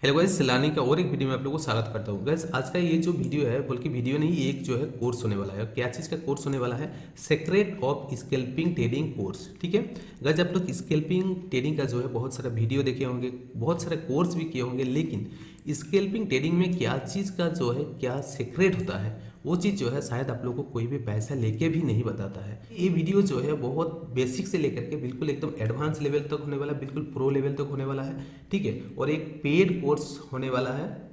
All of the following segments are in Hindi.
हेलो गाइस, सैलानी का और एक वीडियो में आप लोगों को स्वागत करता हूँ। गाइस आज का ये जो वीडियो है, बल्कि वीडियो नहीं, एक जो है कोर्स होने वाला है। क्या चीज़ का कोर्स होने वाला है? Secret of scalping trading course. ठीक है गाइस, आप लोग स्कैल्पिंग ट्रेडिंग का जो है बहुत सारा वीडियो देखे होंगे, बहुत सारे कोर्स भी किए होंगे, लेकिन स्कैल्पिंग ट्रेडिंग में क्या चीज़ का जो है क्या सीक्रेट होता है, वो चीज़ जो है शायद आप लोगों को कोई भी पैसा लेके भी नहीं बताता है। ये वीडियो जो है बहुत बेसिक से लेकर के बिल्कुल एकदम एडवांस लेवल तक होने वाला है, बिल्कुल प्रो लेवल तक होने वाला है। ठीक है, और एक पेड कोर्स होने वाला है,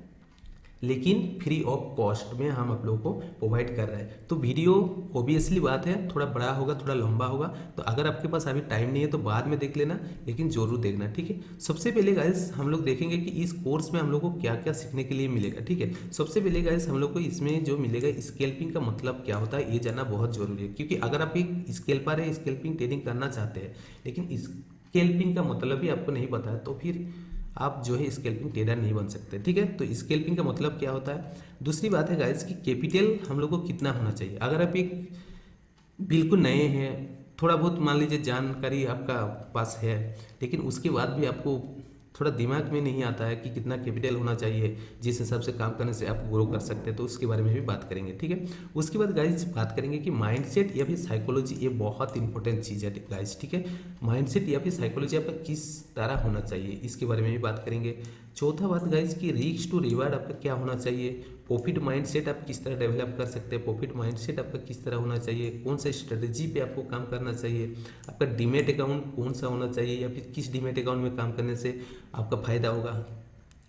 लेकिन फ्री ऑफ कॉस्ट में हम आप लोगों को प्रोवाइड कर रहे हैं। तो वीडियो ओबियसली बात है थोड़ा बड़ा होगा, थोड़ा लंबा होगा, तो अगर आपके पास अभी टाइम नहीं है तो बाद में देख लेना, लेकिन जरूर देखना। ठीक है, सबसे पहले गाइस हम लोग देखेंगे कि इस कोर्स में हम लोग को क्या क्या सीखने के लिए मिलेगा। ठीक है, सबसे पहले गाइस हम लोग को इसमें जो मिलेगा, स्कैल्पिंग का मतलब क्या होता है ये जानना बहुत जरूरी है। क्योंकि अगर आप एक स्कैल्पर है, स्कैल्पिंग ट्रेडिंग करना चाहते हैं, लेकिन स्कैल्पिंग का मतलब भी आपको नहीं पता है, तो फिर आप जो है स्कैल्पिंग ट्रेडर नहीं बन सकते। ठीक है, तो स्कैल्पिंग का मतलब क्या होता है। दूसरी बात है गाइस कि कैपिटल हम लोग को कितना होना चाहिए। अगर आप एक बिल्कुल नए हैं, थोड़ा बहुत मान लीजिए जानकारी आपका पास है, लेकिन उसके बाद भी आपको थोड़ा दिमाग में नहीं आता है कि कितना कैपिटल होना चाहिए जिस हिसाब से काम करने से आप ग्रो कर सकते हैं, तो उसके बारे में भी बात करेंगे। ठीक है, उसके बाद गाइज बात करेंगे कि माइंडसेट या फिर साइकोलॉजी, ये बहुत इंपॉर्टेंट चीज़ है गाइज। ठीक है, माइंडसेट या फिर साइकोलॉजी आपका किस तरह होना चाहिए, इसके बारे में भी बात करेंगे। चौथा बात गाइज कि रिस्क टू रिवार्ड आपका क्या होना चाहिए, प्रॉफिट माइंडसेट आप किस तरह डेवलप कर सकते हैं, प्रॉफिट माइंडसेट आपका किस तरह होना चाहिए, कौन सा स्ट्रेटजी पे आपको काम करना चाहिए, आपका डीमेट अकाउंट कौन सा होना चाहिए या फिर किस डीमेट अकाउंट में काम करने से आपका फायदा होगा,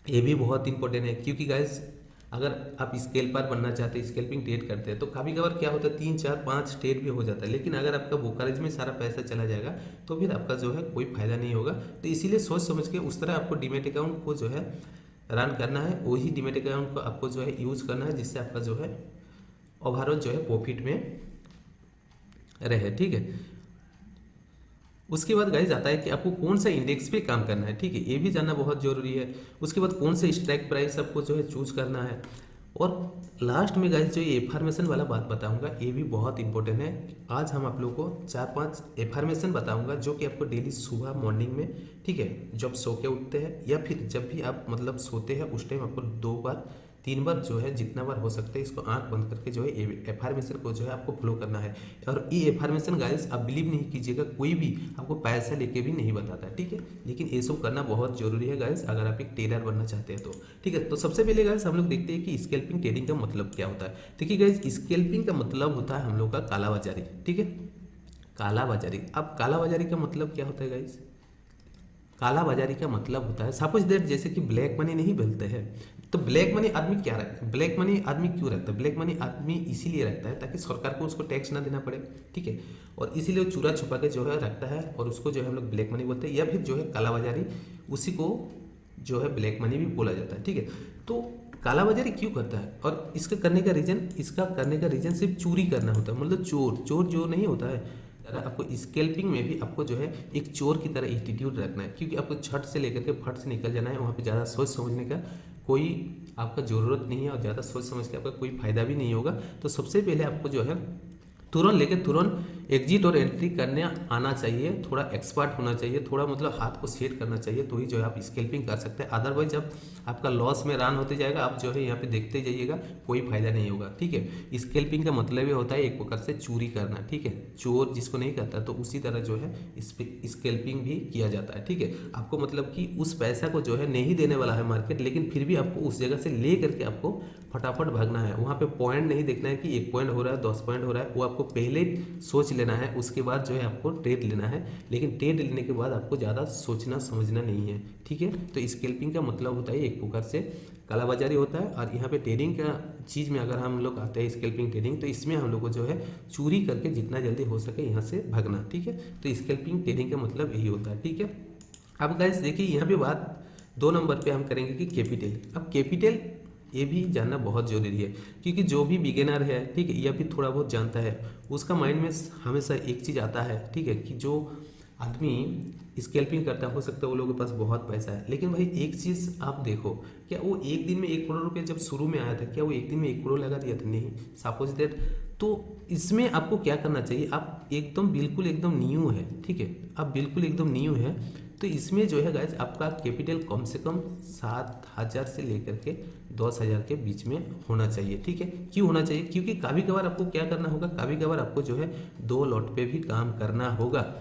ये भी बहुत इंपॉर्टेंट है। क्योंकि गाइस अगर आप स्कैल्पर बनना चाहते हैं, स्कैल्पिंग ट्रेड करते हैं, तो कभी कभार क्या होता है 3 4 5 ट्रेड भी हो जाता है, लेकिन अगर आपका ब्रोकरेज में सारा पैसा चला जाएगा तो फिर आपका जो है कोई फायदा नहीं होगा। तो इसीलिए सोच समझ के उस तरह आपको डीमेट अकाउंट को जो है रन करना है, वही डीमेट अकाउंट को आपको जो है यूज़ करना है, जिससे आपका जो है ओवरऑल जो है प्रॉफिट में रहे। ठीक है, उसके बाद गाइज आता है कि आपको कौन सा इंडेक्स पे काम करना है। ठीक है, ये भी जानना बहुत जरूरी है। उसके बाद कौन सा स्ट्राइक प्राइस आपको जो है चूज करना है। और लास्ट में गाइज जो ये एफर्मेशन वाला बात बताऊंगा, ये भी बहुत इंपॉर्टेंट है। आज हम आप लोगों को 4-5 एफर्मेशन बताऊंगा जो कि आपको डेली सुबह मॉर्निंग में, ठीक है, जब सो के उठते हैं या फिर जब भी आप मतलब सोते हैं उस टाइम आपको 2 बार 3 बार जो है जितना बार हो सकता है इसको आंख बंद करके जो है एफर्मेशन को जो है आपको फॉलो करना है। और ये एफर्मेशन गाइस आप बिलीव नहीं कीजिएगा, कोई भी आपको पैसा लेके भी नहीं बताता। ठीक है, लेकिन ये सब करना बहुत जरूरी है गाइस अगर आप एक ट्रेडर बनना चाहते हैं तो। ठीक है, तो सबसे पहले गाइस हम लोग देखते हैं कि स्कैल्पिंग ट्रेडिंग का मतलब क्या होता है। देखिए गाइस, स्कैल्पिंग का मतलब होता है हम लोग का कालाबाजारी। ठीक है, कालाबाजारी। अब कालाबाजारी का मतलब क्या होता है गाइस? काला बाजारी का मतलब होता है, सपोज दैट जैसे कि ब्लैक मनी नहीं बोलते हैं, तो ब्लैक मनी आदमी क्या रखता है, ब्लैक मनी आदमी क्यों रखता है? ब्लैक मनी आदमी इसीलिए रखता है ताकि सरकार को उसको टैक्स ना देना पड़े। ठीक है, और इसीलिए वो चूरा छुपा के जो है रखता है, और उसको जो है हम लोग ब्लैक मनी बोलते हैं, या फिर जो है काला बाजारी, उसी को जो है ब्लैक मनी भी बोला जाता है। ठीक है, तो काला बाजारी क्यों करता है, और इसका करने का रीजन सिर्फ चोरी करना होता है। मतलब चोर जो नहीं होता है, आपको स्कैल्पिंग में भी आपको जो है एक चोर की तरह एटीट्यूड रखना है। क्योंकि आपको छट से लेकर के फट से निकल जाना है, वहाँ पे ज़्यादा सोच समझने का कोई आपका ज़रूरत नहीं है, और ज़्यादा सोच समझ के आपका कोई फायदा भी नहीं होगा। तो सबसे पहले आपको जो है तुरंत लेके तुरंत एग्जिट और एंट्री करने आना चाहिए, थोड़ा एक्सपर्ट होना चाहिए, थोड़ा मतलब हाथ को सेट करना चाहिए, तो ही जो है आप स्कैल्पिंग कर सकते हैं। अदरवाइज जब आपका लॉस में रन होते जाएगा, आप जो है यहाँ पे देखते जाइएगा, कोई फायदा नहीं होगा। ठीक है, स्कैल्पिंग का मतलब ये होता है एक प्रकार से चोरी करना। ठीक है, चोर जिसको नहीं करता, तो उसी तरह जो है इस पे स्कैल्पिंग भी किया जाता है। ठीक है, आपको मतलब कि उस पैसा को जो है नहीं देने वाला है मार्केट, लेकिन फिर भी आपको उस जगह से ले करके आपको फटाफट भागना है। वहाँ पे पॉइंट नहीं देखना है कि 1 पॉइंट हो रहा है 10 पॉइंट हो रहा है, वो आपको पहले सोच लेना है, उसके बाद जो है आपको ट्रेड लेना है। लेकिन ट्रेड लेने के बाद आपको ज़्यादा सोचना समझना नहीं है। ठीक है, तो स्कैल्पिंग का मतलब होता है एक प्रकार से कालाबाजारी होता है। और यहाँ पे ट्रेडिंग का चीज़ में अगर हम लोग आते हैं स्कैल्पिंग ट्रेडिंग, तो इसमें हम लोग को जो है चोरी करके जितना जल्दी हो सके यहाँ से भागना। ठीक है, तो स्कैल्पिंग ट्रेडिंग का मतलब यही होता है। ठीक है, अब गाइस देखिए यहाँ पे बात 2 नंबर पे हम करेंगे कि कैपिटल। अब कैपिटल ये भी जानना बहुत ज़रूरी है, क्योंकि जो भी बिगिनर है, ठीक है, या फिर थोड़ा बहुत जानता है, उसका माइंड में हमेशा एक चीज़ आता है, ठीक है, कि जो आदमी स्कैल्पिंग करता है, हो सकता है वो लोगों के पास बहुत पैसा है, लेकिन भाई एक चीज़ आप देखो, क्या वो एक दिन में 1 करोड़ रुपये जब शुरू में आया था, क्या वो एक दिन में 1 करोड़ लगा दिया था? नहीं, सपोज दैट। तो इसमें आपको क्या करना चाहिए, आप एकदम बिल्कुल एकदम न्यू है, ठीक है, आप बिल्कुल एकदम न्यू है, तो इसमें जो है गाइज आपका कैपिटल कम से कम 7,000 से लेकर के 10,000 के बीच में होना चाहिए, ठीक है। क्यों होना चाहिए? क्योंकि कभी कभार आपको क्या करना होगा, कभी कभार आपको जो है 2 लॉट पे भी काम करना होगा,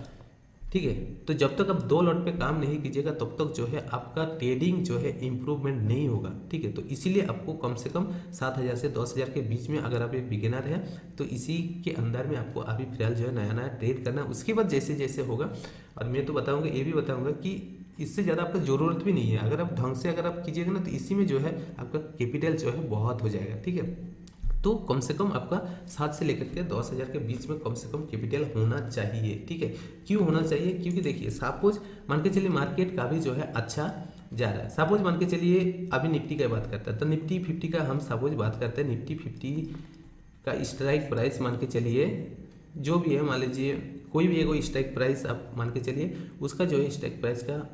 ठीक है। तो जब तक आप 2 लॉट पे काम नहीं कीजिएगा तब तक जो है आपका ट्रेडिंग जो है इम्प्रूवमेंट नहीं होगा, ठीक है। तो इसीलिए आपको कम से कम 7,000 से 10,000 के बीच में, अगर आप एक बिगिनर है तो इसी के अंदर में आपको अभी फिलहाल जो है नया नया ट्रेड करना है। उसके बाद जैसे जैसे होगा, और मैं तो बताऊंगा, ये भी बताऊंगा कि इससे ज़्यादा आपको ज़रूरत भी नहीं है, अगर आप ढंग से अगर आप कीजिएगा ना तो इसी में जो है आपका कैपिटल जो है बहुत हो जाएगा, ठीक है। तो कम से कम आपका 7 से लेकर के 10,000 के बीच में कम से कम कैपिटल होना चाहिए, ठीक है। क्यों होना चाहिए? क्योंकि देखिए सपोज मान के चलिए मार्केट का भी जो है अच्छा जा रहा है, सपोज मान के चलिए अभी निफ्टी का बात करता है, तो निफ्टी 50 का हम सपोज बात करते हैं, निफ्टी 50 का स्ट्राइक प्राइस मान के चलिए जो भी है, मान लीजिए कोई भी एक स्ट्राइक प्राइस आप मान के चलिए, उसका जो है स्ट्राइक प्राइस का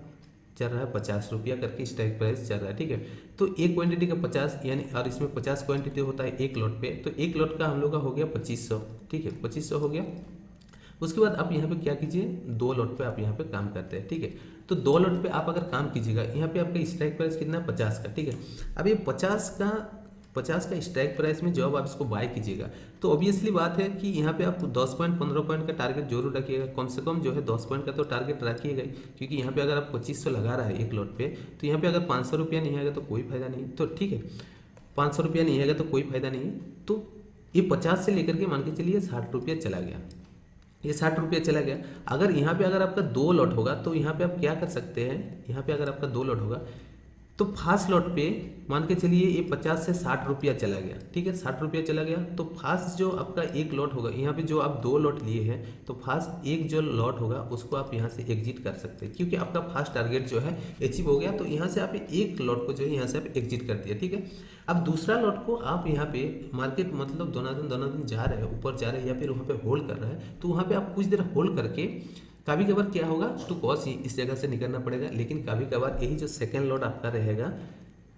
चल रहा है 50 रुपया करके स्ट्राइक प्राइस चल रहा है, ठीक है। तो एक क्वांटिटी का 50 यानी, और इसमें 50 क्वांटिटी होता है एक लॉट पे, तो एक लॉट का हम लोग का हो गया 2500, ठीक है, 2500 हो गया। उसके बाद आप यहाँ पे क्या कीजिए, 2 लॉट पे आप यहाँ पे काम करते हैं, ठीक है। तो 2 लॉट पे आप अगर काम कीजिएगा, यहाँ पे आपका स्ट्राइक प्राइस कितना है 50 का, ठीक है। अब ये 50 का स्ट्राइक प्राइस में जब आप इसको बाय कीजिएगा तो ऑब्वियसली बात है कि यहाँ पे आप 10 पॉइंट 15 पॉइंट का टारगेट जरूर रखिएगा, कम से कम जो है 10 पॉइंट का तो टारगेट रखिएगा, क्योंकि यहाँ पे अगर आप 2500 लगा रहा है एक लॉट पे, तो यहाँ पे अगर 500 रुपया नहीं आएगा तो कोई फायदा नहीं, तो ठीक है, 500 रुपया नहीं आएगा तो कोई फायदा नहीं है। तो ये 50 से लेकर के मान के चलिए 60 रुपया चला गया, ये 60 रुपया चला गया। अगर यहाँ पे अगर आपका 2 लॉट होगा तो यहाँ पे आप क्या कर सकते हैं, यहाँ पे अगर आपका 2 लॉट होगा तो फास्ट लॉट पे मान के चलिए ये 50 से 60 रुपया चला गया, ठीक है, 60 रुपया चला गया। तो फास्ट जो आपका एक लॉट होगा, यहाँ पे जो आप 2 लॉट लिए हैं, तो फास्ट एक जो लॉट होगा उसको आप यहाँ से एग्जिट कर सकते हैं, क्योंकि आपका फास्ट टारगेट जो है अचीव हो गया। तो यहाँ से आप एक लॉट को जो है यहाँ से आप एग्जिट कर दिया, ठीक है। अब दूसरा लॉट को आप यहाँ पे मार्केट मतलब दोनों दिन जा रहे हैं, ऊपर जा रहे हैं या फिर वहाँ पे होल्ड कर रहे हैं, तो वहाँ पे आप कुछ देर होल्ड करके कभी कभार क्या होगा टू कॉस ही इस जगह से निकलना पड़ेगा, लेकिन कभी कभार यही जो सेकंड लॉट आपका रहेगा,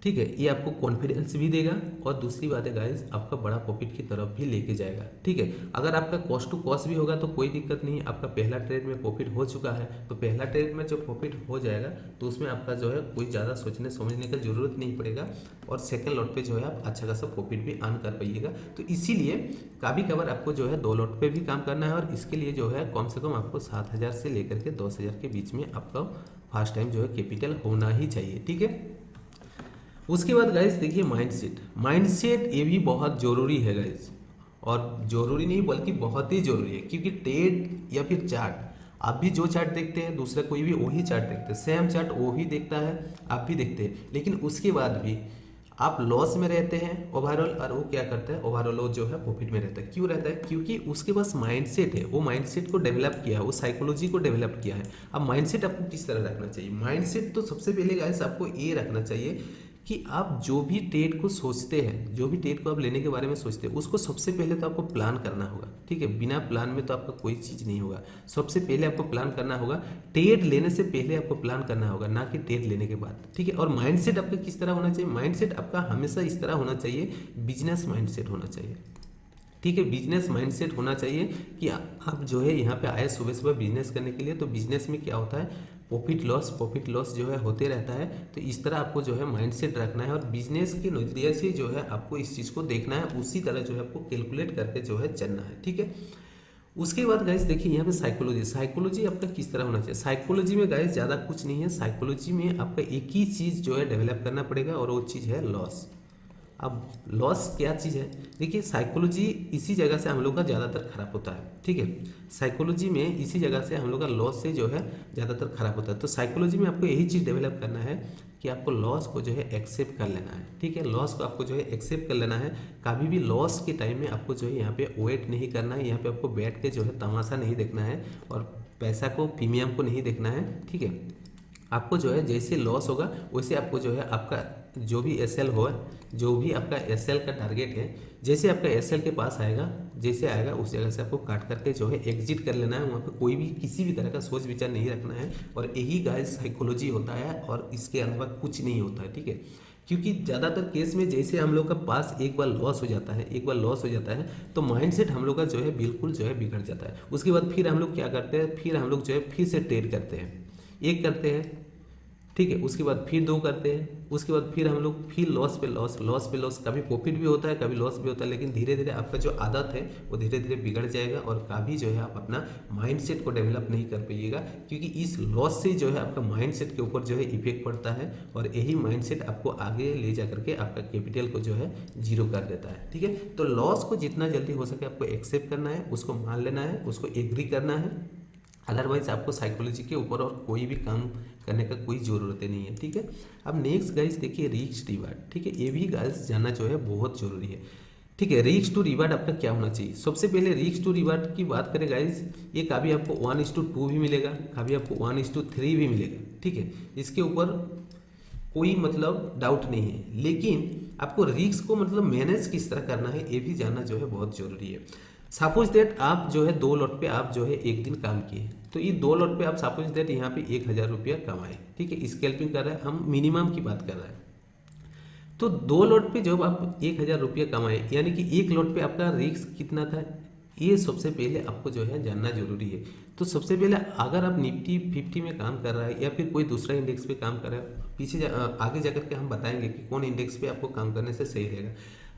ठीक है, ये आपको कॉन्फिडेंस भी देगा और दूसरी बात है गाइज आपका बड़ा प्रॉफिट की तरफ भी लेके जाएगा, ठीक है। अगर आपका कॉस्ट टू कॉस्ट भी होगा तो कोई दिक्कत नहीं, आपका पहला ट्रेड में प्रॉफिट हो चुका है, तो पहला ट्रेड में जो प्रॉफिट हो जाएगा तो उसमें आपका जो है कोई ज़्यादा सोचने समझने का जरूरत नहीं पड़ेगा, और सेकेंड लॉट पे जो है आप अच्छा खासा प्रॉफिट भी अर्न कर पाइएगा। तो इसीलिए कभी कभार आपको जो है 2 लॉट पे भी काम करना है, और इसके लिए जो है कम से कम आपको 7,000 से लेकर के 10,000 के बीच में आपका फर्स्ट टाइम जो है कैपिटल होना ही चाहिए, ठीक है। उसके बाद गाइस देखिए माइंडसेट ये भी बहुत ज़रूरी है गाइस, और ज़रूरी नहीं बल्कि बहुत ही ज़रूरी है, क्योंकि ट्रेड या फिर चार्ट, आप भी जो चार्ट देखते हैं दूसरा कोई भी वही चार्ट देखते हैं, सेम चार्ट वही देखता है, आप भी देखते हैं, लेकिन उसके बाद भी आप लॉस में रहते हैं ओवरऑल, और वो क्या करता है ओवरऑल वो जो है प्रॉफिट में रहता है। क्यों रहता है? क्योंकि उसके पास माइंडसेट है, वो माइंडसेट को डेवलप किया है, वो साइकोलॉजी को डेवलप किया है। अब माइंडसेट आपको किस तरह रखना चाहिए? माइंडसेट तो सबसे पहले गाइस आपको ये रखना चाहिए कि आप जो भी ट्रेड को सोचते हैं, जो भी ट्रेड को आप लेने के बारे में सोचते हैं, उसको सबसे पहले तो आपको प्लान करना होगा, ठीक है। बिना प्लान में तो आपका कोई चीज़ नहीं होगा, सबसे पहले आपको प्लान करना होगा। ट्रेड लेने से पहले आपको प्लान करना होगा, ना कि ट्रेड लेने के बाद, ठीक है। और माइंडसेट आपका किस तरह होना चाहिए? माइंडसेट आपका हमेशा इस तरह होना चाहिए, बिजनेस माइंडसेट होना चाहिए, ठीक है। बिजनेस माइंडसेट होना चाहिए कि आप जो है यहाँ पे आए सुबह सुबह बिजनेस करने के लिए, तो बिजनेस में क्या होता है प्रॉफिट लॉस जो है होते रहता है। तो इस तरह आपको जो है माइंडसेट रखना है, और बिजनेस के नजरिए से जो है आपको इस चीज़ को देखना है, उसी तरह जो है आपको कैलकुलेट करके जो है चलना है, ठीक है। उसके बाद गाइस देखिए यहाँ पे साइकोलॉजी आपका किस तरह होना चाहिए। साइकोलॉजी में गाइस ज़्यादा कुछ नहीं है, साइकोलॉजी में आपका एक ही चीज़ जो है डेवलप करना पड़ेगा, और वो चीज़ है लॉस। अब लॉस क्या चीज़ है? देखिए साइकोलॉजी इसी जगह से हम लोग का ज़्यादातर खराब होता है, ठीक है। साइकोलॉजी में इसी जगह से हम लोग का लॉस से जो है ज़्यादातर खराब होता है। तो साइकोलॉजी में आपको यही चीज़ डेवलप करना है कि आपको लॉस को जो है एक्सेप्ट कर लेना है, ठीक है। लॉस को आपको जो है एक्सेप्ट कर लेना है। कभी भी लॉस के टाइम में आपको जो है यहाँ पे वेट नहीं करना है, यहाँ पे आपको बैठ के जो है तमाशा नहीं देखना है, और पैसा को प्रीमियम को नहीं देखना है, ठीक है। आपको जो है जैसे लॉस होगा वैसे आपको जो है आपका जो भी एसएल हो, जो भी आपका एसएल का टारगेट है, जैसे आपका एसएल के पास आएगा, जैसे आएगा उस जगह से आपको काट करके जो है एग्जिट कर लेना है। वहाँ पे कोई भी किसी भी तरह का सोच विचार नहीं रखना है, और यही गाइस साइकोलॉजी होता है, और इसके अलावा कुछ नहीं होता है, ठीक है। क्योंकि ज़्यादातर केस में जैसे हम लोग का पास एक बार लॉस हो जाता है, एक बार लॉस हो जाता है, तो माइंडसेट हम लोग का जो है बिल्कुल जो है बिगड़ जाता है। उसके बाद फिर हम लोग क्या करते हैं, फिर हम लोग जो है फिर से ट्रेड करते हैं, एक करते हैं, ठीक है, उसके बाद फिर दो करते हैं, उसके बाद फिर हम लोग फिर लॉस पे लॉस, लॉस पे लॉस, कभी प्रॉफिट भी होता है, कभी लॉस भी होता है, लेकिन धीरे धीरे आपका जो आदत है वो धीरे धीरे बिगड़ जाएगा, और कभी जो है आप अपना माइंडसेट को डेवलप नहीं कर पाइएगा, क्योंकि इस लॉस से जो है आपका माइंडसेट के ऊपर जो है इफेक्ट पड़ता है, और यही माइंडसेट आपको आगे ले जा करके आपका कैपिटल को जो है जीरो कर देता है, ठीक है। तो लॉस को जितना जल्दी हो सके आपको एक्सेप्ट करना है, उसको मान लेना है, उसको एग्री करना है, अदरवाइज आपको साइकोलॉजी के ऊपर और कोई भी काम करने का कोई ज़रूरत नहीं है, ठीक है। अब नेक्स्ट गाइस देखिए रिस्क रिवार्ड, ठीक है, ये भी गाइस जानना जो है बहुत ज़रूरी है, ठीक है। रिस्क टू रिवार्ड आपका क्या होना चाहिए? सबसे पहले रिस्क टू रिवार्ड की बात करें गाइस, ये कभी आपको 1:2 भी मिलेगा, कभी आपको 1:3 भी मिलेगा, ठीक है, इसके ऊपर कोई मतलब डाउट नहीं है, लेकिन आपको रिस्क को मतलब मैनेज किस तरह करना है ये भी जानना जो है बहुत ज़रूरी है। सपोज दैट आप जो है 2 लॉट पे आप जो है एक दिन काम किए, तो ये 2 लॉट पे आप सपोज दैट यहाँ पे 1000 रुपया कमाए, ठीक है, स्कैल्पिंग कर रहा है, हम मिनिमम की बात कर रहे हैं। तो 2 लॉट पे जब आप 1000 रुपया कमाए, यानी कि एक लॉट पे आपका रिस्क कितना था, ये सबसे पहले आपको जो है जानना जरूरी है। तो सबसे पहले अगर आप निफ्टी 50 में काम कर रहा है या फिर कोई दूसरा इंडेक्स पे काम कर रहा है, आगे जाकर के हम बताएंगे कि कौन इंडेक्स पे आपको काम करने से सही रहेगा।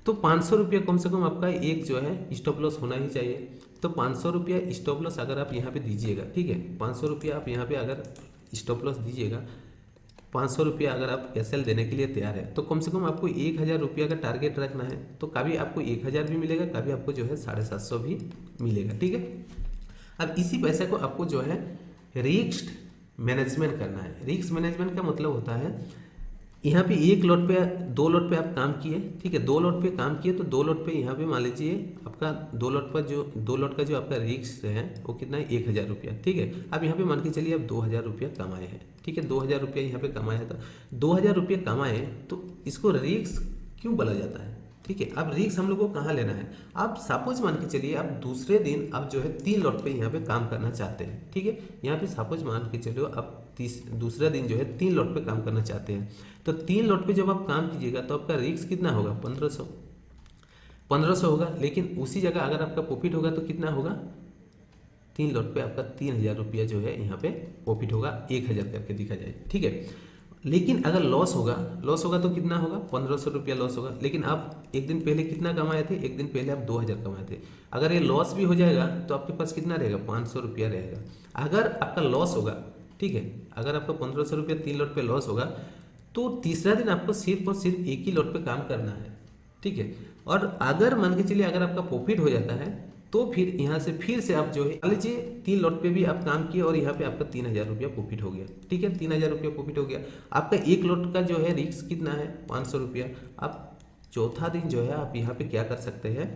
तो 500 रुपया कम से कम आपका एक जो है स्टॉप लॉस होना ही चाहिए। तो 500 रुपया स्टॉप लॉस अगर आप यहाँ पे दीजिएगा, ठीक है, 500 रुपया आप यहाँ पे अगर स्टॉप लॉस दीजिएगा, 500 रुपया अगर आप एसएल देने के लिए तैयार है, तो कम से कम आपको 1000 रुपया का टारगेट रखना है। तो कभी आपको 1000 भी मिलेगा, कभी आपको जो है 750 भी मिलेगा, ठीक है। अब इसी पैसे को आपको जो है रिस्क मैनेजमेंट करना है। रिस्क मैनेजमेंट का मतलब होता है यहाँ पे एक लॉट पे 2 लॉट पे आप काम किए, ठीक है, 2 लॉट पे काम किए, तो 2 लॉट पे यहाँ पे मान लीजिए आपका 2 लॉट पर जो 2 लॉट का जो आपका रिस्क है वो कितना है, 1000 रुपया, ठीक है। अब यहाँ पे मान के चलिए आप 2000 रुपया कमाए हैं, ठीक है, 2000 रुपया यहाँ पे कमाया था, 2000 रुपया कमाए, तो इसको रिस्क क्यों बोला जाता है, ठीक है। अब रिस्क हम लोग को कहाँ लेना है, आप सपोज मान के चलिए आप दूसरे दिन आप जो है 3 लॉट पे यहाँ पे काम करना चाहते हैं, ठीक है, यहाँ पे सपोज मान के चलो आप दूसरा दिन जो है 3 लॉट पे काम करना चाहते हैं। तो 3 लॉट पे जब आप काम कीजिएगा तो आपका रिस्क कितना होगा, 1500 होगा, लेकिन उसी जगह अगर आपका प्रॉफिट होगा तो कितना होगा, 3 लॉट पे आपका 3000 रुपया जो है यहाँ पे प्रॉफिट होगा, 1000 करके दिखा जाए, ठीक है। लेकिन अगर लॉस होगा तो कितना होगा, 1500 रुपया लॉस होगा, लेकिन आप एक दिन पहले कितना कमाए थे, एक दिन पहले आप 2000 कमाए थे। अगर ये लॉस भी हो जाएगा तो आपके पास कितना रहेगा, 500 रुपया रहेगा। अगर आपका लॉस होगा, ठीक है, अगर आपका 1500 रुपया 3 लॉट पे लॉस होगा, तो तीसरा दिन आपको सिर्फ और सिर्फ एक ही लॉट पे काम करना है, ठीक है। और अगर मान के चलिए अगर आपका प्रॉफिट हो जाता है, तो फिर यहाँ से फिर से आप जो है मान लीजिए 3 लॉट पे भी आप काम किए और यहाँ पे आपका 3000 रुपया प्रॉफिट हो गया, ठीक है, 3000 रुपया प्रॉफिट हो गया। आपका एक लॉट का जो है रिस्क कितना है, 500 रुपया। आप चौथा दिन जो है आप यहाँ पे क्या कर सकते हैं,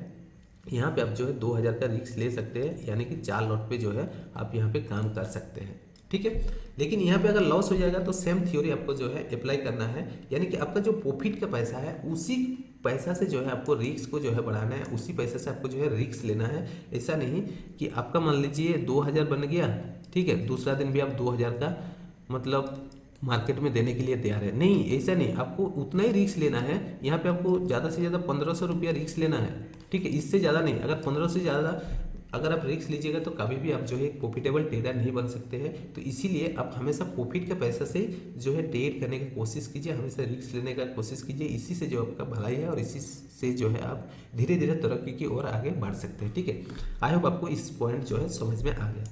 यहाँ पे आप जो है 2000 का रिस्क ले सकते हैं, यानी कि 4 लॉट पे जो है आप यहाँ पे काम कर सकते हैं, ठीक है। लेकिन यहाँ पे अगर लॉस हो जाएगा तो सेम थ्योरी आपको जो है अप्लाई करना है, यानी कि आपका जो प्रॉफिट का पैसा है उसी पैसा से जो है आपको रिस्क को जो है बढ़ाना है, उसी पैसे से आपको जो है रिस्क लेना है। ऐसा नहीं कि आपका मान लीजिए 2000 बन गया, ठीक है, दूसरा दिन भी आप 2000 का मतलब मार्केट में देने के लिए तैयार है, नहीं, ऐसा नहीं, आपको उतना ही रिस्क लेना है। यहाँ पे आपको ज़्यादा से ज़्यादा 1500 रुपया रिस्क लेना है, ठीक है, इससे ज़्यादा नहीं। अगर 1500 से ज़्यादा अगर आप रिस्क लीजिएगा तो कभी भी आप जो है प्रॉफिटेबल ट्रेडर नहीं बन सकते हैं। तो इसीलिए आप हमेशा प्रॉफिट का पैसा से जो है ट्रेड करने की कोशिश कीजिए, हमेशा रिस्क लेने का कोशिश कीजिए, इसी से जो आपका भलाई है और इसी से जो है आप धीरे धीरे तरक्की की ओर आगे बढ़ सकते हैं, ठीक है। आई होप आपको इस पॉइंट जो है समझ में आ गया।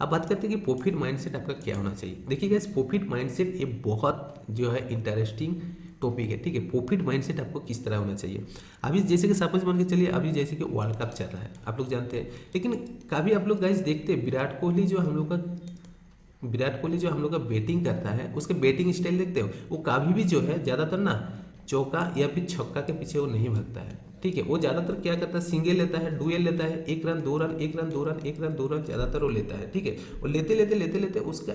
अब बात करते हैं कि प्रॉफिट माइंडसेट आपका क्या होना चाहिए। देखिएगा इस प्रॉफिट माइंडसेट ये बहुत जो है इंटरेस्टिंग टॉपिक है, ठीक है। प्रॉफिट माइंडसेट आपको किस तरह होना चाहिए। अभी जैसे कि सपोज मान के चलिए अभी जैसे कि वर्ल्ड कप चल रहा है, आप लोग जानते हैं, लेकिन कभी आप लोग गाइस देखते हैं विराट कोहली जो हम लोग का बैटिंग करता है, उसके बैटिंग स्टाइल देखते हो, वो कभी भी जो है ज़्यादातर ना चौका या फिर छक्का के पीछे वो नहीं भागता है, ठीक है। वो ज़्यादातर क्या करता है, सिंगल लेता है, डुएल लेता है, 1 run 2 run 1 run 2 run 1 run 2 run ज़्यादातर वो लेता है, ठीक है। वो लेते लेते उसका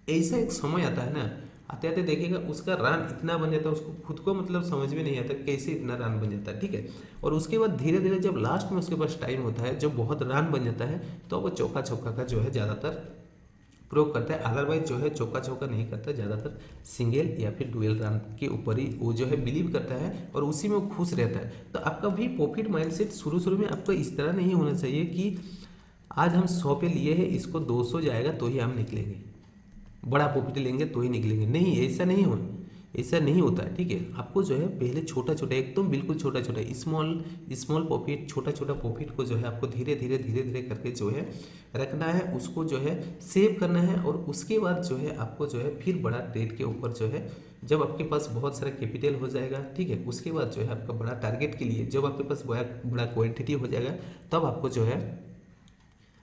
ऐसा एक समय आता है ना, आते आते देखिएगा उसका रन इतना बन जाता है, उसको खुद को मतलब समझ में नहीं आता कैसे इतना रन बन जाता है, ठीक है। और उसके बाद धीरे धीरे जब लास्ट में उसके पास टाइम होता है, जब बहुत रन बन जाता है, तो वो चौका छक्का का जो है ज़्यादातर प्रयोग करता है। अदरवाइज जो है चौका छक्का नहीं करता, ज़्यादातर सिंगल या फिर डुअल रन के ऊपर ही वो जो है बिलीव करता है और उसी में वो खुश रहता है। तो आपका भी प्रॉफिट माइंडसेट शुरू में आपका इस तरह नहीं होना चाहिए कि आज हम 100 पे लिए हैं, इसको 200 जाएगा तो ही हम निकलेंगे, बड़ा प्रॉफिट लेंगे तो ही निकलेंगे। नहीं, ऐसा नहीं हो, ऐसा नहीं होता है, ठीक है। आपको जो है पहले छोटा छोटा, एकदम बिल्कुल छोटा छोटा स्मॉल प्रॉफिट, छोटा छोटा प्रॉफिट को जो है आपको धीरे धीरे करके जो है रखना है, उसको जो है सेव करना है। और उसके बाद जो है आपको जो है फिर बड़ा ट्रेड के ऊपर जो है, जब आपके पास बहुत सारा कैपिटल हो जाएगा, ठीक है, उसके बाद जो है आपका बड़ा टारगेट के लिए जब आपके पास बड़ा क्वांटिटी हो जाएगा, तब आपको जो है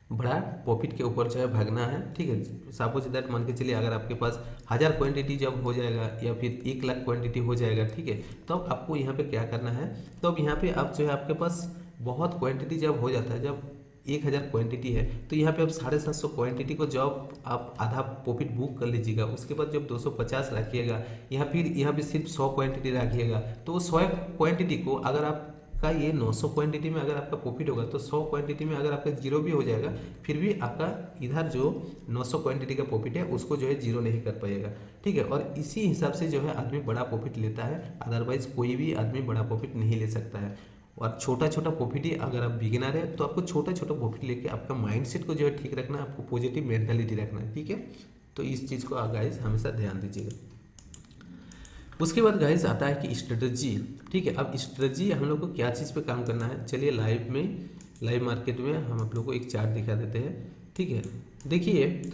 बड़ा प्रॉफिट के ऊपर जो है भागना है, ठीक है। सपोज दैट मान के चलिए अगर आपके पास 1000 क्वांटिटी जब हो जाएगा या फिर 1 लाख क्वांटिटी हो जाएगा, ठीक है, तब आपको यहाँ पे क्या करना है, तो अब यहाँ पे आप जो है आपके पास बहुत क्वांटिटी जब हो जाता है, जब 1000 क्वांटिटी है, तो यहाँ पे आप 750 क्वांटिटी को जब आप आधा प्रॉफिट बुक कर लीजिएगा, उसके बाद जब 250 रखिएगा, यहाँ पे सिर्फ 100 क्वांटिटी रखिएगा, तो वो 100 क्वांटिटी को अगर आप का ये 900 क्वांटिटी में अगर आपका प्रॉफिट होगा, तो 100 क्वांटिटी में अगर आपका जीरो भी हो जाएगा, फिर भी आपका इधर जो 900 क्वांटिटी का प्रॉफिट है उसको जो है जीरो नहीं कर पाएगा, ठीक है। और इसी हिसाब से जो है आदमी बड़ा प्रॉफिट लेता है, अदरवाइज कोई भी आदमी बड़ा प्रॉफिट नहीं ले सकता है। और छोटा छोटा प्रॉफिट ही अगर आप बिगिनर है तो आपको छोटा छोटा प्रॉफिट लेके आपका माइंडसेट को जो है ठीक रखना है, आपको पॉजिटिव मेंटालिटी रखना है, ठीक है। तो इस चीज़ को गाइस हमेशा ध्यान दीजिएगा। उसके बाद गाइस आता है कि स्ट्रेटजी, ठीक है। अब स्ट्रेटजी हम लोग को क्या चीज़ पे काम करना है, चलिए लाइव मार्केट में हम आप लोग को एक चार्ट दिखा देते हैं, ठीक है। देखिए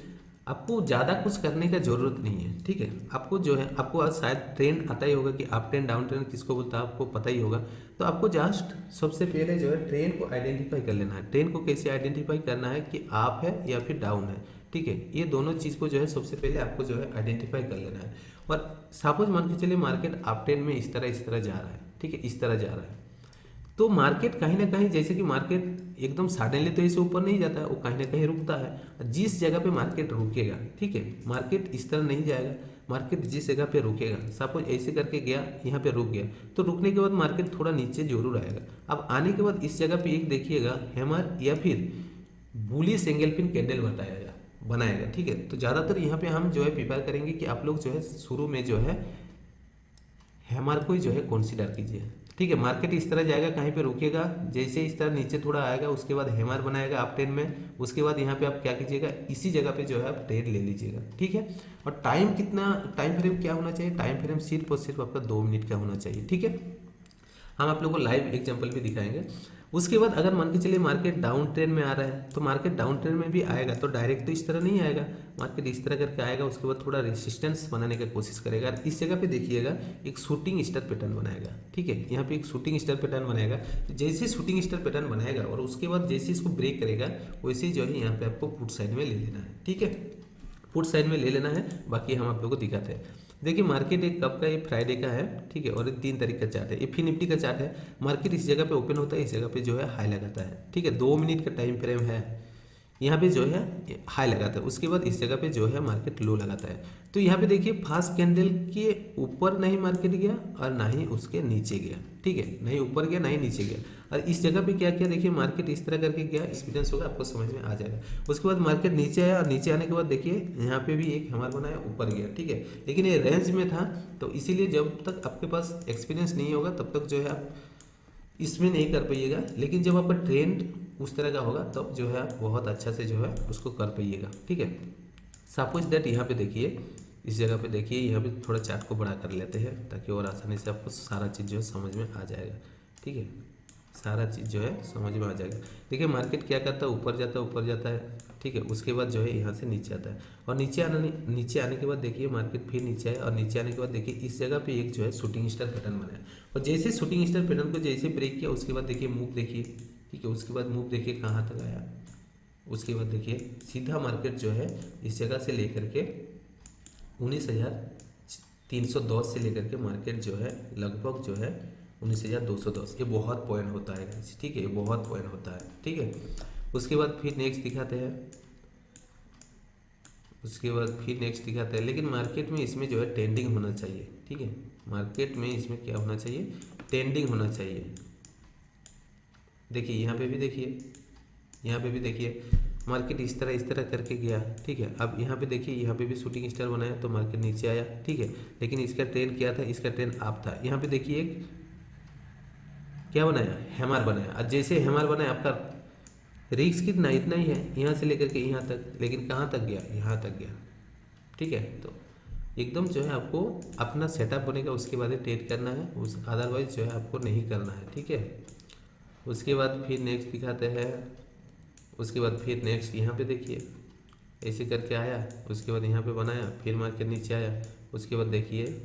आपको ज़्यादा कुछ करने का ज़रूरत नहीं है, ठीक है। आपको जो है, आपको आज शायद ट्रेंड आता ही होगा कि अप ट्रेंड डाउन ट्रेंड किसको बोलता है, आपको पता ही होगा। तो आपको जस्ट सबसे पहले जो है ट्रेंड को आइडेंटिफाई कर लेना है। ट्रेंड को कैसे आइडेंटिफाई करना है कि आप है या फिर डाउन है, ठीक है। ये दोनों चीज़ को जो है सबसे पहले आपको जो है आइडेंटिफाई कर लेना है। और सपोज मान के चलिए मार्केट अप ट्रेंड में इस तरह जा रहा है, ठीक है, इस तरह जा रहा है, तो मार्केट कहीं ना कहीं, जैसे कि मार्केट एकदम सडनली तो इसे ऊपर नहीं जाता है, वो कहीं ना कहीं रुकता है। जिस जगह पे मार्केट रुकेगा, ठीक है, मार्केट इस तरह नहीं जाएगा, मार्केट जिस जगह पे रुकेगा, सपोज ऐसे करके गया, यहाँ पे रुक गया, तो रुकने के बाद मार्केट थोड़ा नीचे जरूर आएगा। अब आने के बाद इस जगह पे एक देखिएगा हैमर या फिर बुलिश एंगल पिन कैंडल बनाएगा, ठीक है। तो ज़्यादातर यहाँ पे हम जो है प्रिपेयर करेंगे कि आप लोग जो है शुरू में जो है हैमर को ही जो है कंसीडर कीजिए, ठीक है। मार्केट इस तरह जाएगा, कहीं पे रुकेगा, जैसे इस तरह नीचे थोड़ा आएगा, उसके बाद हैमर बनाएगा अप ट्रेंड में, उसके बाद यहाँ पे आप क्या कीजिएगा, इसी जगह पे जो है आप ट्रेड ले लीजिएगा, ठीक है। और टाइम फ्रेम क्या होना चाहिए, टाइम फ्रेम सिर्फ और सिर्फ आपका 2 मिनट का होना चाहिए, ठीक है। हम आप लोगों को लाइव एग्जांपल भी दिखाएंगे। उसके बाद अगर मान के चलिए मार्केट डाउन ट्रेंड में आ रहा है, तो मार्केट डाउन ट्रेंड में भी आएगा, तो डायरेक्ट तो इस तरह नहीं आएगा, मार्केट इस तरह करके आएगा, उसके बाद थोड़ा रेसिस्टेंस बनाने की कोशिश करेगा। इस जगह पे देखिएगा एक शूटिंग स्टार पैटर्न बनाएगा, ठीक है। यहाँ पे एक शूटिंग स्टार पैटर्न बनाएगा, जैसे शूटिंग स्टार पैटर्न बनाएगा और उसके बाद जैसे इसको ब्रेक करेगा, वैसे ही जो है यहाँ पे आपको पुट साइड में ले लेना है, ठीक है, पुट साइड में ले लेना है। बाकी हम आप लोगों को दिखाते हैं। देखिए मार्केट एक कब का, ये फ्राइडे का है, ठीक है, और 3 तारीख का चार्ट है, ये फिर निफ्टी का चार्ट है। मार्केट इस जगह पे ओपन होता है, इस जगह पे जो है हाई लगाता है, ठीक है, 2 मिनट का टाइम फ्रेम है, यहाँ पे जो है हाई लगाता है, उसके बाद इस जगह पे जो है मार्केट लो लगाता है। तो यहाँ पे देखिए फास्ट कैंडल के ऊपर नहीं मार्केट गया और ना ही उसके नीचे गया, ठीक है, नहीं ऊपर गया ना ही नीचे गया। और इस जगह पे क्या किया, देखिए मार्केट इस तरह करके गया, एक्सपीरियंस होगा, आपको समझ में आ जाएगा। उसके बाद मार्केट नीचे आया और नीचे आने के बाद देखिए यहाँ पे भी एक हमारा बनाया, ऊपर गया, ठीक है, लेकिन ये रेंज में था। तो इसीलिए जब तक आपके पास एक्सपीरियंस नहीं होगा तब तक जो है आप इसमें नहीं कर पाइएगा, लेकिन जब आपका ट्रेंड उस तरह का होगा तब जो है आप बहुत अच्छा से जो है उसको कर पाइएगा, ठीक है। सपोज दैट यहाँ पे देखिए, इस जगह पे देखिए, यहाँ पे थोड़ा चार्ट को बड़ा कर लेते हैं ताकि और आसानी से आपको सारा चीज़ जो है समझ में आ जाएगा, ठीक है, सारा चीज़ जो है समझ में आ जाएगा। देखिए मार्केट क्या करता है, ऊपर जाता है, ठीक है, उसके बाद जो है यहाँ से नीचे आता है, और नीचे आने के बाद देखिए मार्केट फिर नीचे आया, और नीचे आने के बाद देखिए इस जगह पे एक जो है शूटिंग स्टार पैटर्न बनाया, और जैसे शूटिंग स्टार पैटर्न को जैसे ब्रेक किया, उसके बाद देखिए मूव देखिए, ठीक है, उसके बाद मूव देखिए कहाँ तक आया, उसके बाद देखिए सीधा मार्केट जो है इस जगह से लेकर के 19,310 से लेकर के मार्केट जो है लगभग जो है 19,210, ये बहुत पॉइंट होता है, ठीक है, ये बहुत पॉइंट होता है, ठीक है। उसके बाद फिर नेक्स्ट दिखाते हैं, उसके बाद फिर नेक्स्ट दिखाते हैं, लेकिन मार्केट में इसमें जो है ट्रेंडिंग होना चाहिए, ठीक है। मार्केट में इसमें क्या होना चाहिए, ट्रेंडिंग होना चाहिए। देखिए यहाँ पे भी देखिए, यहाँ पे भी देखिए मार्केट इस तरह करके गया, ठीक है। अब यहाँ पे देखिए, यहाँ पे भी शूटिंग स्टार बनाया तो मार्केट नीचे आया, ठीक है। लेकिन इसका ट्रेंड क्या था, इसका ट्रेंड अप था। यहाँ पे देखिए एक क्या बनाया, हैमर बनाया। और जैसे हैमर बनाया, आपका रिस्क कितना, इतना ही है, यहाँ से लेकर के यहाँ तक, लेकिन कहाँ तक गया, यहाँ तक गया, ठीक है। तो एकदम जो है आपको अपना सेटअप बनेगा, उसके बाद ही ट्रेड करना है, उस अदरवाइज जो है आपको नहीं करना है, ठीक है। उसके बाद फिर नेक्स्ट दिखाते हैं, उसके बाद फिर नेक्स्ट यहाँ पे देखिए ऐसे करके आया, उसके बाद यहाँ पे बनाया, फिर मार्केट नीचे आया। उसके बाद देखिए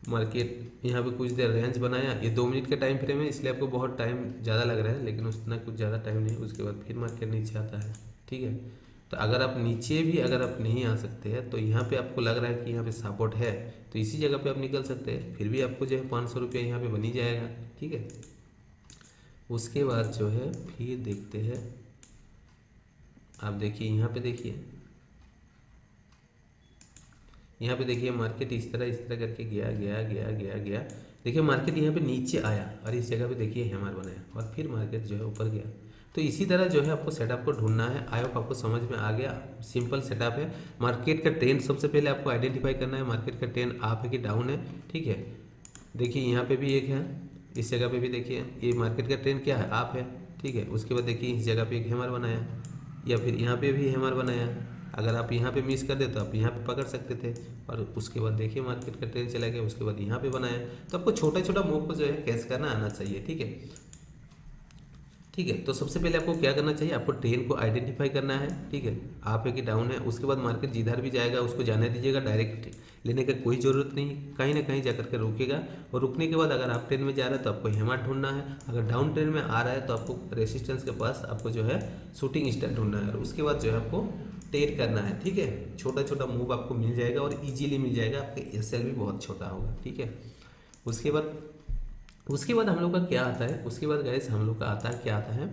मार्केट यहाँ पे कुछ देर रेंज बनाया, ये 2 मिनट का टाइम फ्रेम है, इसलिए आपको बहुत टाइम ज़्यादा लग रहा है, लेकिन उतना कुछ ज़्यादा टाइम नहीं। उसके बाद फिर मार्केट नीचे आता है, ठीक है। तो अगर आप नीचे भी अगर आप नहीं आ सकते हैं, तो यहाँ पे आपको लग रहा है कि यहाँ पे सपोर्ट है, तो इसी जगह पे आप निकल सकते हैं, फिर भी आपको जो है 500 रुपया यहाँ पे बन ही जाएगा, ठीक है। उसके बाद जो है फिर देखते हैं, आप देखिए यहाँ पे देखिए, यहाँ पे देखिए मार्केट इस तरह करके गया गया गया गया गया। देखिए मार्केट यहाँ पे नीचे आया और इस जगह पे देखिए हैमर बनाया और फिर मार्केट जो है ऊपर गया। तो इसी तरह जो है आपको सेटअप को ढूंढना है। आई होप आपको समझ में आ गया, सिंपल सेटअप है। मार्केट का ट्रेंड सबसे पहले आपको आइडेंटिफाई करना है, मार्केट का ट्रेंड अप है कि डाउन है, ठीक है। देखिए यहाँ पे भी एक है, इस जगह पे भी देखिए ये मार्केट का ट्रेंड क्या है, अप है, ठीक है। उसके बाद देखिए इस जगह पे एक हैमर बनाया, या फिर यहाँ पे भी हैमर बनाया। अगर आप यहाँ पे मिस कर दे तो आप यहाँ पे पकड़ सकते थे, और उसके बाद देखिए मार्केट का ट्रेंड चला गया, उसके बाद यहाँ पे बनाया। तो आपको छोटा छोटा मूव को जो है कैच करना आना चाहिए, ठीक है, ठीक है। तो सबसे पहले आपको क्या करना चाहिए, आपको ट्रेंड को आइडेंटिफाई करना है, ठीक है, आप है कि डाउन है। उसके बाद मार्केट जिधर भी जाएगा उसको जाने दीजिएगा, डायरेक्ट लेने का कोई ज़रूरत नहीं, कहीं ना कहीं जाकर के रुकेगा। और रुकने के बाद अगर आप ट्रेंड में जा रहा है तो आपको हैमर ढूंढना है, अगर डाउन ट्रेंड में आ रहा है तो आपको रेसिस्टेंस के पास आपको जो है शूटिंग स्टार ढूंढना है, और उसके बाद जो है आपको ट्रेड करना है, ठीक है। छोटा छोटा मूव आपको मिल जाएगा और इजीली मिल जाएगा, आपका एसएल भी बहुत छोटा होगा, ठीक है। उसके बाद हम लोग का क्या आता है, उसके बाद गाइस हम लोग का आता है, क्या आता है,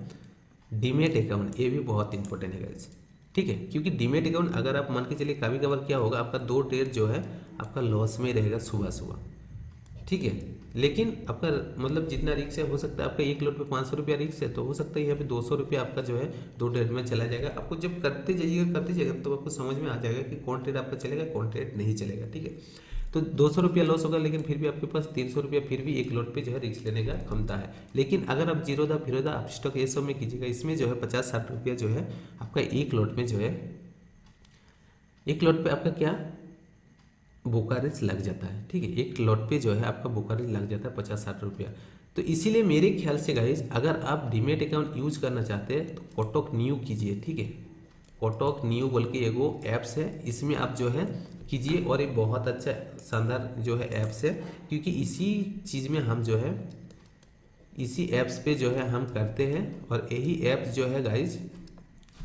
डीमेट अकाउंट। ये भी बहुत इंपॉर्टेंट है गाइस, ठीक है। क्योंकि डीमेट अकाउंट अगर आप मान के चलिए, कभी कभार क्या होगा, आपका 2 ट्रेड जो है आपका लॉस में रहेगा सुबह सुबह, ठीक है। लेकिन आपका मतलब जितना रिक्स है, हो सकता है आपका एक लोट पे 500 रुपया रिक्स है, तो हो सकता है यहाँ पे 200 रुपया आपका जो है 2 ट्रेड में चला जाएगा। आपको जब करते जाइएगा तो आपको समझ में आ जाएगा कि कौन ट्रेड आपका चलेगा, कौन ट्रेड नहीं चलेगा, ठीक है। तो 200 रुपया लॉस होगा, लेकिन फिर भी आपके पास 300 रुपया फिर भी एक लोट पे जो है रिस्क लेने का क्षमता है। लेकिन अगर आप जीरोधा फिरोधा आप स्टॉक ये सब में कीजिएगा, इसमें जो है 50-60 रुपया जो है आपका एक लोट में जो है, एक लोट पे आपका क्या बोकारेज लग जाता है, ठीक है। एक लॉट पे जो है आपका बोकारेज लग जाता है 50-60 रुपया। तो इसीलिए मेरे ख्याल से गाइज, अगर आप डीमेट अकाउंट यूज करना चाहते हैं तो कोटक न्यू कीजिए, ठीक है। कोटक न्यू बोल के एगो ऐप्स है, इसमें आप जो है कीजिए, और ये बहुत अच्छा शानदार जो है ऐप्स है, क्योंकि इसी चीज़ में हम जो है इसी ऐप्स पे जो है हम करते हैं। और यही ऐप्स जो है गाइज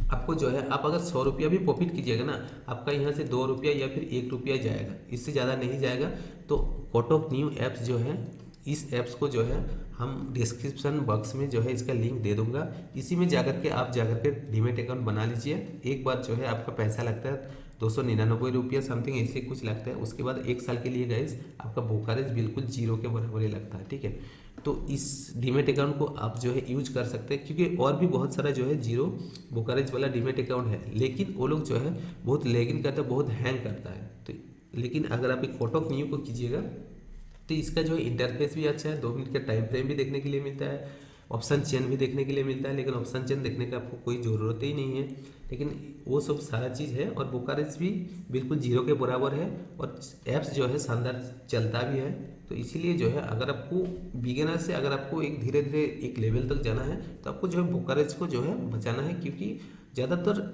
आपको जो है, आप अगर 100 रुपया भी प्रॉफिट कीजिएगा ना, आपका यहाँ से 2 रुपया या फिर 1 रुपया जाएगा, इससे ज़्यादा नहीं जाएगा। तो कोटक न्यू ऐप्स जो है, इस ऐप्स को जो है हम डिस्क्रिप्शन बॉक्स में जो है इसका लिंक दे दूंगा, इसी में जाकर के आप जाकर के डीमेट अकाउंट बना लीजिए। एक बार जो है आपका पैसा लगता है 299 रुपया समथिंग, ऐसे कुछ लगता है। उसके बाद 1 साल के लिए गाइज आपका ब्रोकरेज बिल्कुल जीरो के बराबर ही लगता है, ठीक है। तो इस डीमेट अकाउंट को आप जो है यूज कर सकते हैं, क्योंकि और भी बहुत सारा जो है जीरो ब्रोकरेज वाला डीमेट अकाउंट है, लेकिन वो लोग जो है बहुत लैगिंग करता है, बहुत हैंग करता है। तो लेकिन अगर आप एक कोटक न्यू को कीजिएगा तो इसका जो है इंटरफेस भी अच्छा है, 2 मिनट का टाइम फ्रेम भी देखने के लिए मिलता है, ऑप्शन चेन भी देखने के लिए मिलता है। लेकिन ऑप्शन चेन देखने का आपको कोई ज़रूरत ही नहीं है, लेकिन वो सब सारा चीज़ है। और ब्रोकरेज भी बिल्कुल जीरो के बराबर है, और ऐप्स जो है शानदार चलता भी है। तो इसीलिए जो है अगर आपको बिगिनर से अगर आपको एक धीरे धीरे एक लेवल तक जाना है, तो आपको जो है ब्रोकरेज को जो है बचाना है, क्योंकि ज़्यादातर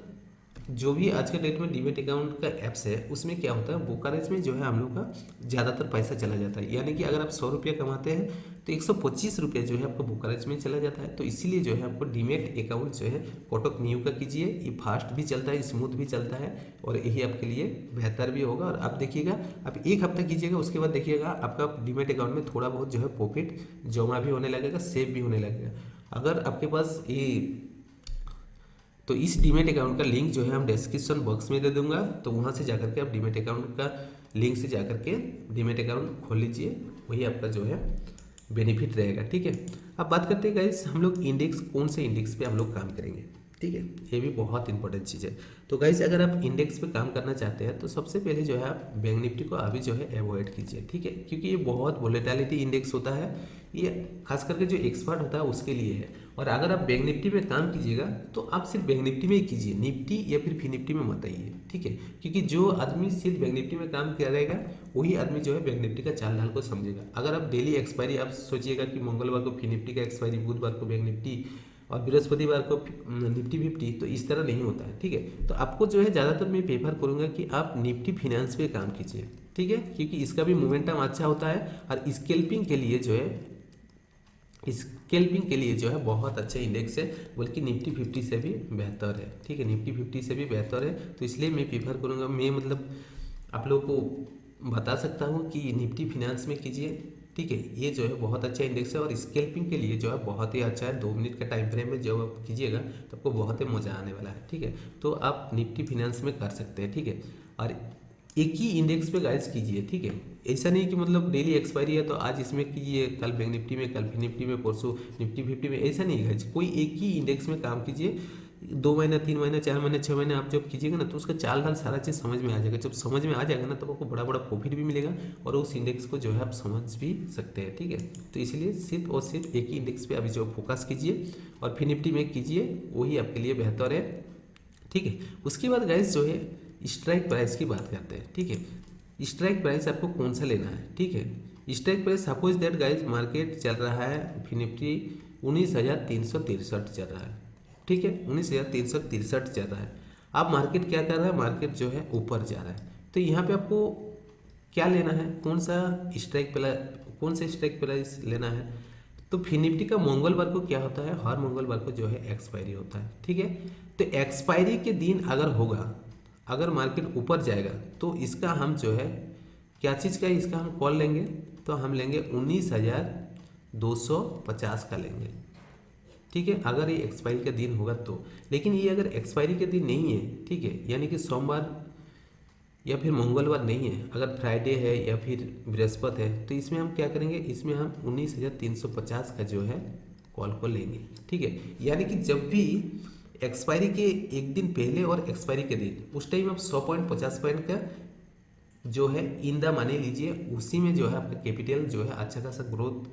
जो भी आज के डेट में डीमेट अकाउंट का ऐप्स है, उसमें क्या होता है, ब्रोकरेज में जो है हम लोग का ज़्यादातर पैसा चला जाता है। यानी कि अगर आप 100 रुपया कमाते हैं तो 125 रुपया जो है आपका ब्रोकरेज में चला जाता है। तो इसीलिए जो है आपको डीमेट अकाउंट जो है कोटक न्यू का कीजिए, ये फास्ट भी चलता है, स्मूथ भी चलता है, और यही आपके लिए बेहतर भी होगा। और आप देखिएगा, आप 1 हफ्ता कीजिएगा, उसके बाद देखिएगा आपका डीमेट अकाउंट में थोड़ा बहुत जो है प्रॉफिट जमा भी होने लगेगा, सेव भी होने लगेगा। अगर आपके पास ये तो इस डीमेट अकाउंट का लिंक जो है हम डिस्क्रिप्शन बॉक्स में दे दूंगा, तो वहाँ से जाकर के आप डीमेट अकाउंट का लिंक से जाकर के डीमेट अकाउंट खोल लीजिए, वही आपका जो है बेनिफिट रहेगा। ठीक है, अब बात करते हैं गाइस हम लोग इंडेक्स, कौन से इंडेक्स पे हम लोग काम करेंगे। ठीक है, ये भी बहुत इंपॉर्टेंट चीज़ है। तो गाइस अगर आप इंडेक्स पे काम करना चाहते हैं तो सबसे पहले जो है आप बैंक निफ्टी को अभी जो है अवॉइड कीजिए। ठीक है, क्योंकि ये बहुत वोलेटिलिटी इंडेक्स होता है, ये खास करके जो एक्सपर्ट होता है उसके लिए है। और अगर आप बैंक निफ्टी में काम कीजिएगा तो आप सिर्फ बैंक निफ्टी में ही कीजिए, निफ्टी या फिर फिर निफ्टी में मत आइए। ठीक है, क्योंकि जो आदमी सिर्फ बैंक निफ्टी में काम करेगा वही आदमी जो है बैंक निफ्टी का चाल ढाल को समझेगा। अगर आप डेली एक्सपायरी आप सोचिएगा कि मंगलवार को फिर निफ्टी का एक्सपायरी, बुधवार को बैंक निफ्टी और बृहस्पतिवार को निफ्टी 50, तो इस तरह नहीं होता है। ठीक है, तो आपको जो है ज़्यादातर मैं प्रेफर करूँगा कि आप निफ्टी फिनेंस पे काम कीजिए। ठीक है, क्योंकि इसका भी मोमेंटम अच्छा होता है और स्केल्पिंग के लिए जो है, स्केल्पिंग के लिए जो है बहुत अच्छा इंडेक्स है, बल्कि निफ्टी 50 से भी बेहतर है। ठीक है, निफ्टी 50 से भी बेहतर है, तो इसलिए मैं प्रेफर करूँगा, मैं मतलब आप लोगों को बता सकता हूँ कि निफ्टी फिनेंस में कीजिए। ठीक है, ये जो है बहुत अच्छा इंडेक्स है और स्केल्पिंग के लिए जो है बहुत ही अच्छा है। 2 मिनट का टाइम फ्रेम में जब आप कीजिएगा तो आपको बहुत ही मज़ा आने वाला है। ठीक है, तो आप निफ्टी फिनेंस में कर सकते हैं। ठीक है, और एक ही इंडेक्स पे गाइस कीजिए। ठीक है, ऐसा नहीं कि मतलब डेली एक्सपायरी है तो आज इसमें कीजिए, कल बैंक निफ्टी में, कल फिर निफ्टी में, परसों निफ्टी 50 में, ऐसा नहीं गाइस। कोई एक ही इंडेक्स में काम कीजिए। 2 महीना, 3 महीना, 4 महीने, 6 महीने आप जब कीजिएगा ना तो उसका चाल ढाल सारा चीज़ समझ में आ जाएगा। जब समझ में आ जाएगा ना तो आपको बड़ा बड़ा प्रॉफिट भी मिलेगा और उस इंडेक्स को जो है आप समझ भी सकते हैं। ठीक है, तो इसलिए सिर्फ और सिर्फ एक ही इंडेक्स पे अभी जो फोकस कीजिए और फिर निफ्टी में कीजिए, वही आपके लिए बेहतर है। ठीक है, उसके बाद गाइस जो है स्ट्राइक प्राइस की बात करते हैं। ठीक है, स्ट्राइक प्राइस आपको कौन सा लेना है। ठीक है, strike price suppose that guys market चल रहा है फिर निफ्टी 19,363 चल रहा है। ठीक है, 19,363 चल रहा है। अब मार्केट क्या कर रहा है, मार्केट जो है ऊपर जा रहा है। तो यहाँ पे आपको क्या लेना है, कौन सा स्ट्राइक प्राइस लेना है। तो फिर निफ्टी का मंगलवार को क्या होता है, हर मंगलवार को जो है एक्सपायरी होता है। ठीक है, तो एक्सपायरी के दिन अगर होगा, अगर मार्केट ऊपर जाएगा तो इसका हम जो है क्या चीज़ का इसका हम कॉल लेंगे, तो हम लेंगे 19,250 का लेंगे। ठीक है, अगर ये एक्सपायरी का दिन होगा तो। लेकिन ये अगर एक्सपायरी के दिन नहीं है, ठीक है, यानी कि सोमवार या फिर मंगलवार नहीं है, अगर फ्राइडे है या फिर बृहस्पति है, तो इसमें हम क्या करेंगे, इसमें हम 19,350 का जो है कॉल को लेंगे। ठीक है, यानी कि जब भी एक्सपायरी के एक दिन पहले और एक्सपायरी के दिन, उस टाइम आप 100.50 पॉइंट का जो है इन द मनी लीजिए, उसी में जो है आपका कैपिटल जो है अच्छा खासा ग्रोथ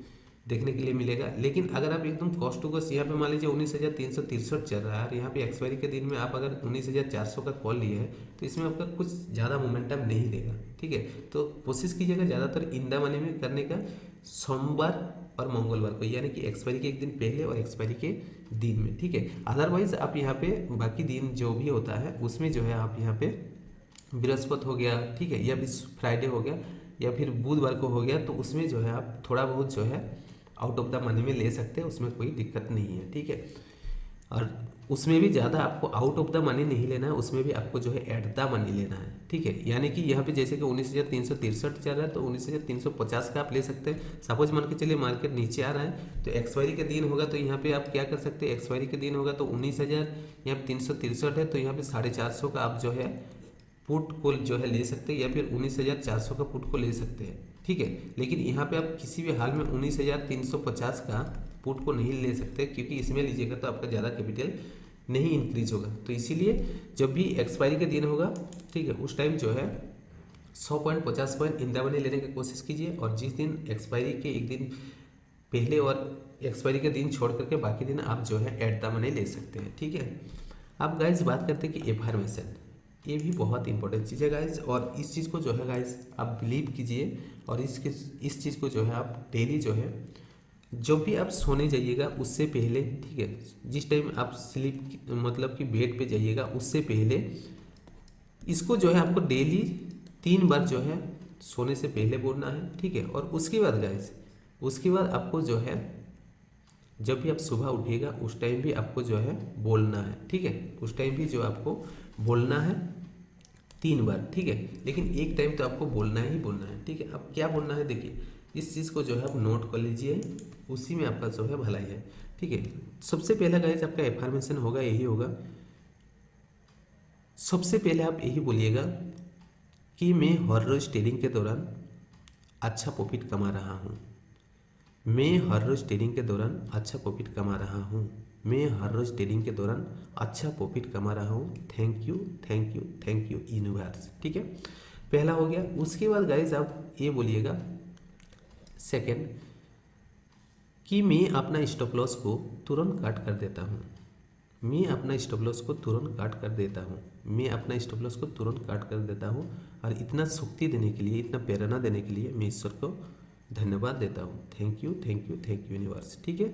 देखने के लिए मिलेगा। लेकिन अगर आप एकदम कॉस्ट टू कॉस्ट, यहाँ पे मान लीजिए 19,363 चल रहा है और यहाँ पे एक्सपायरी के दिन में आप अगर 19,400 का कॉल लिए है, तो इसमें आपका कुछ ज़्यादा मोमेंटम नहीं देगा। ठीक है, तो कोशिश कीजिएगा ज़्यादातर इन द मनी में करने का, सोमवार और मंगलवार को, यानी कि एक्सपायरी के एक दिन पहले और एक्सपायरी के दिन में। ठीक है, अदरवाइज आप यहाँ पे बाकी दिन जो भी होता है उसमें जो है आप यहाँ पे बृहस्पति हो गया, ठीक है, या फिर फ्राइडे हो गया या फिर बुधवार को हो गया, तो उसमें जो है आप थोड़ा बहुत जो है आउट ऑफ द मनी में ले सकते हैं, उसमें कोई दिक्कत नहीं है। ठीक है, और उसमें भी ज़्यादा आपको आउट ऑफ द मनी नहीं लेना है, उसमें भी आपको जो है एट द मनी लेना है। ठीक है, यानी कि यहाँ पे जैसे कि 19,363 चल रहा है तो 19,350 का आप ले सकते हैं। सपोज मान के चलिए मार्केट नीचे आ रहा है तो एक्सपायरी का दिन होगा, तो यहाँ पे आप क्या कर सकते हैं, एक्सपायरी के दिन होगा तो 19,000 यहाँ पे 363 है, तो यहाँ पे 450 का आप जो है पुट को जो है ले सकते हैं, या फिर 19,400 का पुट को ले सकते हैं। ठीक है, लेकिन यहाँ पे आप किसी भी हाल में 19,350 का पुट को नहीं ले सकते, क्योंकि इसमें लीजिएगा तो आपका ज़्यादा कैपिटल नहीं इंक्रीज होगा। तो इसीलिए जब भी एक्सपायरी का दिन होगा, ठीक है, उस टाइम जो है 100.50 पॉइंट इन द मनी लेने की कोशिश कीजिए, और जिस दिन एक्सपायरी के एक दिन पहले और एक्सपायरी का दिन छोड़ करके बाकी दिन आप जो है एट द मनी ले सकते हैं। ठीक है, अब गाइज बात करते हैं कि एफर्मेशन, ये भी बहुत इंपॉर्टेंट चीज़ है गाइज, और इस चीज़ को जो है गाइज आप बिलीव कीजिए, और इस चीज़ को जो है आप डेली जो है जब भी आप सोने जाइएगा उससे पहले, ठीक है, जिस टाइम आप स्लीप मतलब कि बेड पे जाइएगा उससे पहले इसको जो है आपको डेली 3 बार जो है सोने से पहले बोलना है। ठीक है, और उसके बाद गाइज, उसके बाद आपको जो है जब भी आप सुबह उठिएगा उस टाइम भी आपको जो है बोलना है। ठीक है, उस टाइम भी जो आपको बोलना है 3 बार। ठीक है, लेकिन एक टाइम तो आपको बोलना ही बोलना है। ठीक है, अब क्या बोलना है, देखिए इस चीज़ को जो है आप नोट कर लीजिए, उसी में आपका जो है भलाई है। ठीक है, सबसे पहला गाइस आपका एफर्मेशन होगा, यही होगा सबसे पहले आप यही बोलिएगा कि मैं हर रोज़ ट्रेडिंग के दौरान अच्छा प्रॉफिट कमा रहा हूँ। मैं हर रोज़ ट्रेडिंग के दौरान अच्छा प्रॉफिट कमा रहा हूँ। मैं हर रोज़ ट्रेडिंग के दौरान अच्छा प्रॉफिट कमा रहा हूँ। Thank you, thank you, thank you universe. ठीक है, पहला हो गया। उसके बाद गाइज आप ये बोलिएगा सेकंड कि मैं अपना स्टॉप लॉस को तुरंत काट कर देता हूँ। मैं अपना स्टॉप लॉस को तुरंत काट कर देता हूँ। मैं अपना स्टॉप लॉस को तुरंत काट कर देता हूँ। और इतना शक्ति देने के लिए, इतना प्रेरणा देने के लिए मैं ईश्वर को धन्यवाद देता हूँ। Thank you, thank you, thank you universe. ठीक है,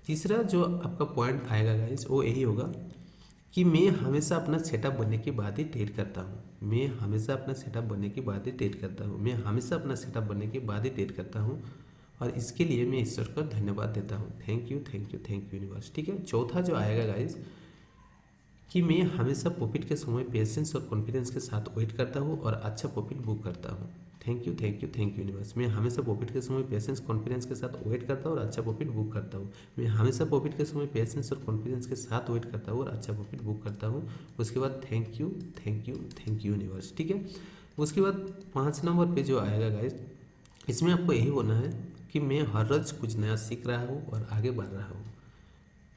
तीसरा जो आपका पॉइंट आएगा गाइस वो यही होगा कि मैं हमेशा अपना सेटअप बनने के बाद ही ट्रेड करता हूँ। मैं हमेशा अपना सेटअप बनने के बाद ही ट्रेड करता हूँ। मैं हमेशा अपना सेटअप बनने के बाद ही ट्रेड करता हूँ और इसके लिए मैं ईश्वर को धन्यवाद देता हूँ। Thank you, thank you, thank you universe. ठीक है, चौथा जो आएगा गाइस कि मैं हमेशा प्रॉफिट के समय पेशेंस और कॉन्फिडेंस के साथ वेट करता हूँ और अच्छा प्रॉफिट बुक करता हूँ। Thank you, thank you, thank you universe. मैं हमेशा प्रॉफिट के समय पेशेंस कॉन्फिडेंस के साथ वेट करता हूँ और अच्छा प्रॉफिट बुक करता हूँ। मैं हमेशा प्रॉफिट के समय पेशेंस और कॉन्फिडेंस के साथ वेट करता हूँ और अच्छा प्रॉफिट बुक करता हूँ। उसके बाद thank you, thank you, thank you universe. ठीक है, उसके बाद 5 नंबर पे जो आएगा गाइस, इसमें आपको यही बोलना है कि मैं हर रोज़ कुछ नया सीख रहा हूँ और आगे बढ़ रहा हूँ।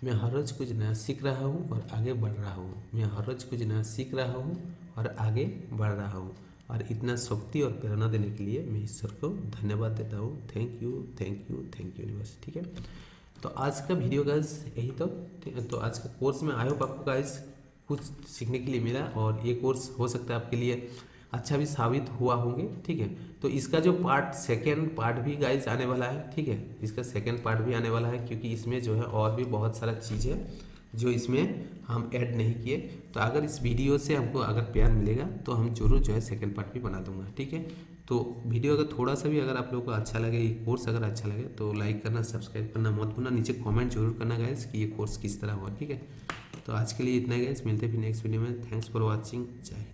मैं हर रोज़ कुछ नया सीख रहा हूँ और आगे बढ़ रहा हूँ। मैं हर रोज़ कुछ नया सीख रहा हूँ और आगे बढ़ रहा हूँ। और इतना शक्ति और प्रेरणा देने के लिए मैं ईश्वर को धन्यवाद देता हूँ। Thank you, thank you, thank you universe. ठीक है, तो आज का वीडियो गाइस यही तो ठीक है। तो आज का कोर्स में आई होप आपको गाइस कुछ सीखने के लिए मिला और ये कोर्स हो सकता है आपके लिए अच्छा भी साबित हुआ होंगे। ठीक है, तो इसका जो सेकेंड पार्ट भी गाइस आने वाला है। ठीक है, इसका सेकेंड पार्ट भी आने वाला है क्योंकि इसमें जो है और भी बहुत सारा चीज़ है जो इसमें हम ऐड नहीं किए। तो अगर इस वीडियो से हमको अगर प्यार मिलेगा तो हम जरूर जो है सेकेंड पार्ट भी बना दूंगा। ठीक है, तो वीडियो अगर थोड़ा सा भी अगर आप लोगों को अच्छा लगे, ये कोर्स अगर अच्छा लगे तो लाइक करना, सब्सक्राइब करना मत भूलना। नीचे कमेंट जरूर करना गाइस कि ये कोर्स किस तरह हुआ। ठीक है, तो आज के लिए इतना ही गाइस, मिलते हैं फिर नेक्स्ट वीडियो में। Thanks for watching. जय हिंद।